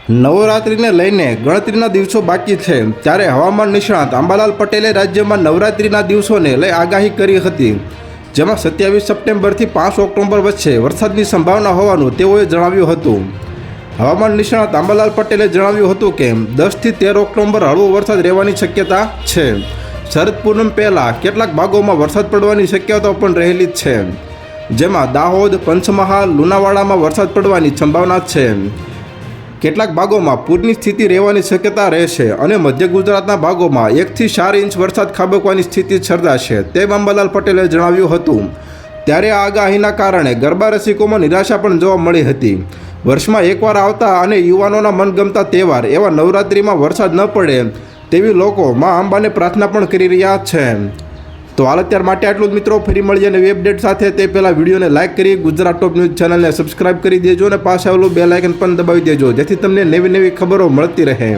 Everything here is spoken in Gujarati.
નવરાત્રિને લઈને ગણતરીના દિવસો બાકી છે ત્યારે હવામાન નિષ્ણાત અંબાલાલ પટેલે રાજ્યમાં નવરાત્રિના દિવસોને લઈ આગાહી કરી હતી, જેમાં 27 સપ્ટેમ્બરથી 5 ઓક્ટોબર વચ્ચે વરસાદની સંભાવના હોવાનું તેઓએ જણાવ્યું હતું. હવામાન નિષ્ણાત અંબાલાલ પટેલે જણાવ્યું હતું કે 10થી 13 ઓક્ટોબર હળવો વરસાદ રહેવાની શક્યતા છે. શરદ પૂનમ પહેલાં કેટલાક ભાગોમાં વરસાદ પડવાની શક્યતાઓ પણ રહેલી જ છે, જેમાં દાહોદ, પંચમહાલ, લુણાવાડામાં વરસાદ પડવાની સંભાવના છે. કેટલાક ભાગોમાં પૂરની સ્થિતિ રહેવાની શક્યતા રહેશે અને મધ્ય ગુજરાતના ભાગોમાં 1 થી 4 ઇંચ વરસાદ ખાબકવાની સ્થિતિ સર્જાશે તેમ અંબાલાલ પટેલે જણાવ્યું હતું. ત્યારે આ આગાહીના કારણે ગરબા રસિકોમાં નિરાશા પણ જોવા મળી હતી. વર્ષમાં એકવાર આવતા અને યુવાનોના મનગમતા તહેવાર એવા નવરાત્રિમાં વરસાદ ન પડે તેવી લોકો મા અંબાને પ્રાર્થના પણ કરી રહ્યા છે. તો હાલ અત્યાર માટે આટલું જ મિત્રો. ફરી મળીએ નવી અપડેટ સાથે. તે પહેલાં વિડીયોને લાઇક કરી ગુજરાત ટોપ ન્યૂઝ ચેનલને સબસ્ક્રાઇબ કરી દેજો અને પાસે આવેલું બેલ આઇકન પણ દબાવી દેજો, જેથી તમને નવી ખબરો મળતી રહે.